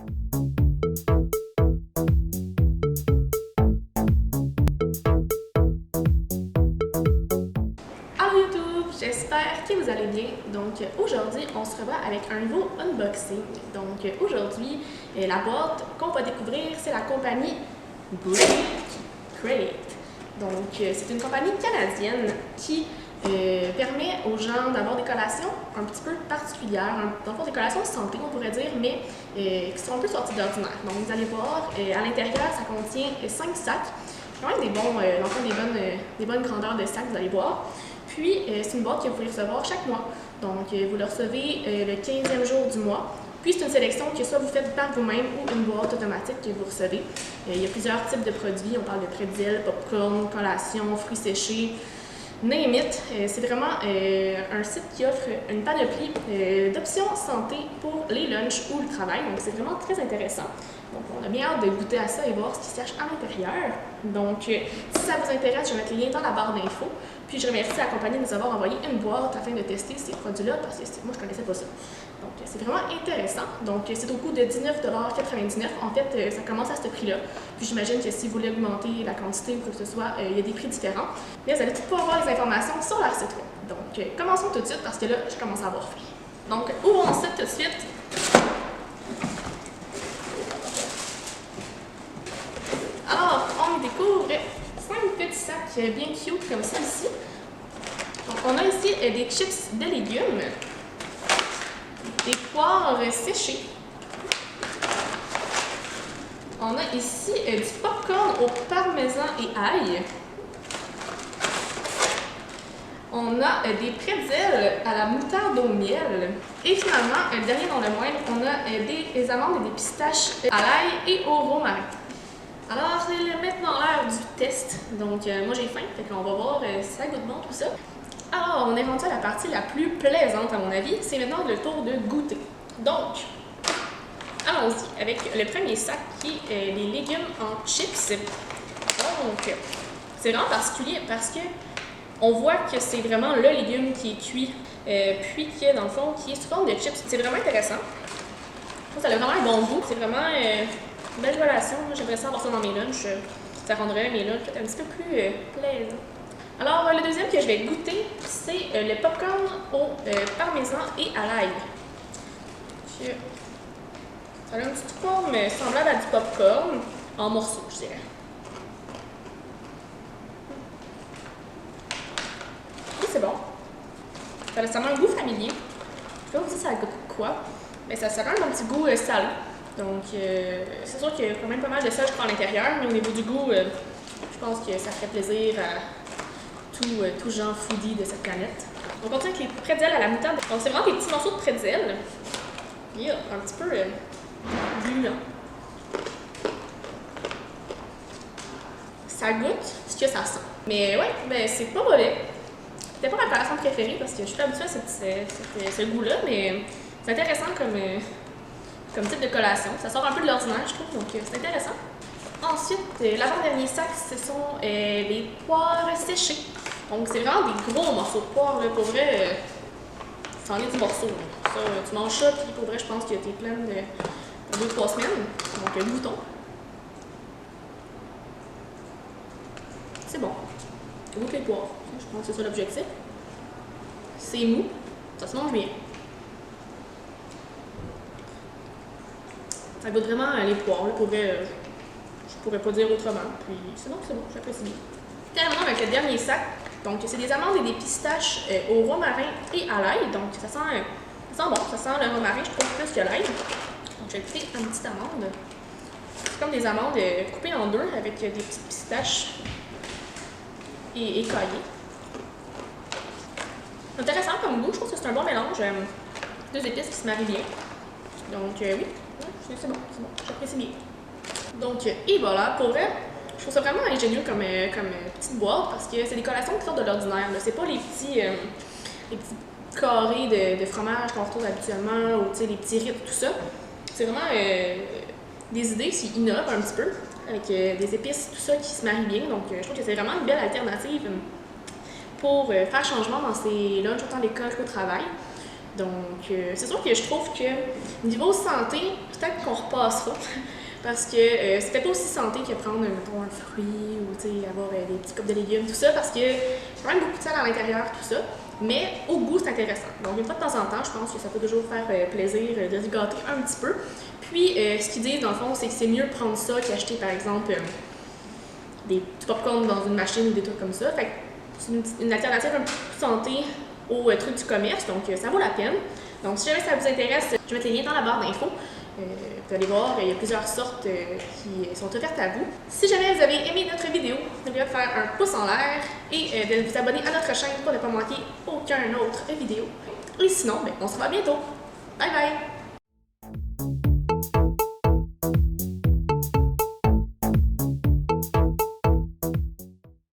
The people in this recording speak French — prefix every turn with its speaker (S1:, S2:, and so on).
S1: Allô YouTube, j'espère que vous allez bien. Donc aujourd'hui, on se revoit avec un nouveau unboxing. Donc aujourd'hui, la boîte qu'on va découvrir, c'est la compagnie Brick Crate. Donc c'est une compagnie canadienne qui permet aux gens d'avoir des collations un petit peu particulières, dans le fond des collations de santé on pourrait dire, mais qui sont un peu sorties de l'ordinaire. Donc vous allez voir, à l'intérieur ça contient 5 sacs, quand même des bons, des bonnes grandeurs de sacs, vous allez voir. Puis c'est une boîte que vous pouvez recevoir chaque mois. Donc vous le recevez le 15e jour du mois. Puis c'est une sélection que soit vous faites par vous-même ou une boîte automatique que vous recevez. Il y a plusieurs types de produits, on parle de pretzels, popcorn, collations, fruits séchés, name it. C'est vraiment un site qui offre une panoplie d'options santé pour les lunchs ou le travail. Donc c'est vraiment très intéressant. Donc on a bien hâte de goûter à ça et voir ce qui se cache à l'intérieur. Donc si ça vous intéresse, je vais mettre les liens dans la barre d'infos. Puis je remercie la compagnie de nous avoir envoyé une boîte afin de tester ces produits-là parce que moi je ne connaissais pas ça. Donc c'est vraiment intéressant. Donc c'est au coût de 19,99 $. En fait, ça commence à ce prix-là. Puis j'imagine que si vous voulez augmenter la quantité ou quoi que ce soit, il y a des prix différents. Mais vous allez tout pouvoir voir les informations sur leur site web. Donc commençons tout de suite parce que là, je commence à avoir faim. Donc ouvrons ça tout de suite. Alors, on y découvre 5 petits sacs bien cute comme ça ici. Donc, on a ici des chips de légumes, des poires séchées. On a ici du popcorn au parmesan et ail. On a des pretzels à la moutarde au miel. Et finalement, dernier dans le moindre, on a des amandes et des pistaches à l'ail et au romarin. Alors, c'est maintenant l'heure du test. Donc, moi j'ai faim, fait qu'on va voir si ça goûte bon tout ça. Alors, on est rendu à la partie la plus plaisante à mon avis. C'est maintenant le tour de goûter. Donc, allons-y avec le premier sac qui est les légumes en chips. Donc, c'est vraiment particulier parce que on voit que c'est vraiment le légume qui est cuit, puis qui est dans le fond qui est sous forme de chips. C'est vraiment intéressant. Ça a vraiment un bon goût. C'est vraiment une belle relation. J'aimerais ça avoir ça dans mes lunchs. Ça rendrait mes lunchs peut-être un petit peu plus plaisants. Alors, le deuxième que je vais goûter, c'est le popcorn au parmesan et à l'ail. Ça a une petite forme semblable à du popcorn en morceaux, je dirais. Et c'est bon. Ça a un goût familier. Je sais pas vous dire ça goûte quoi, mais ça a quand même un petit goût salé. Donc, c'est sûr qu'il y a quand même pas mal de sel, je crois, à l'intérieur, mais au niveau du goût, je pense que ça ferait plaisir à tout genre foodie de cette planète. On continue avec les pretzels à la moutarde. Donc, c'est vraiment des petits morceaux de pretzels. Yeah, un petit peu gluant. Ça goûte ce que ça sent. Mais ouais, ben c'est pas mauvais. C'était pas ma collation préférée parce que je suis pas habituée à ce goût-là, mais c'est intéressant comme type de collation. Ça sort un peu de l'ordinaire, je trouve, donc c'est intéressant. Ensuite, l'avant-dernier sac, ce sont les poires séchées. Donc, c'est vraiment des gros morceaux de poire, là, pour vrai, c'en est du morceau. Ça, tu manges ça, puis pour vrai, je pense que t'es pleine de 2-3 semaines. Donc, goûtons. C'est bon. Goûte les poires. Je pense que c'est ça l'objectif. C'est mou. Ça se mange bien. Ça goûte vraiment les poires, là, pour vrai, je pourrais pas dire autrement. Puis, sinon, c'est bon, j'apprécie bien. Terminons avec le dernier sac. Donc, c'est des amandes et des pistaches au romarin et à l'ail. Donc, ça sent bon. Ça sent le romarin, je trouve, plus que l'ail. Donc, je vais goûter une petite amande. C'est comme des amandes coupées en deux avec des petites pistaches et écaillées. Intéressant comme goût. Je trouve que c'est un bon mélange. Deux épices qui se marient bien. Donc, oui, c'est bon. J'apprécie bien. Donc, et voilà, pour vrai, je trouve ça vraiment ingénieux comme petite boîte parce que c'est des collations qui sortent de l'ordinaire. C'est pas les petits carrés de fromage qu'on retrouve habituellement ou les petits rites, tout ça. C'est vraiment des idées qui innovent un petit peu avec des épices, tout ça qui se marient bien. Donc, je trouve que c'est vraiment une belle alternative pour faire changement dans ces lunchs, autant à l'école qu'au travail. Donc, c'est sûr que je trouve que niveau santé, peut-être qu'on repassera. Parce que c'est peut-être pas aussi santé que prendre, mettons, un fruit ou avoir des petits copes de légumes, tout ça, parce que c'est quand même beaucoup de sel à l'intérieur, tout ça. Mais au goût, c'est intéressant. Donc, une fois de temps en temps, je pense que ça peut toujours faire plaisir de se gâter un petit peu. Puis, ce qu'ils disent, dans le fond, c'est que c'est mieux de prendre ça qu'acheter, par exemple, des petits popcorn dans une machine ou des trucs comme ça. Fait que c'est une alternative un peu plus santé aux trucs du commerce, donc ça vaut la peine. Donc, si jamais ça vous intéresse, je vais mettre les liens dans la barre d'infos. Vous allez voir, il y a plusieurs sortes qui sont offertes à vous. Si jamais vous avez aimé notre vidéo, n'oubliez pas de faire un pouce en l'air et de vous abonner à notre chaîne pour ne pas manquer aucune autre vidéo. Et sinon, on se revoit bientôt. Bye bye!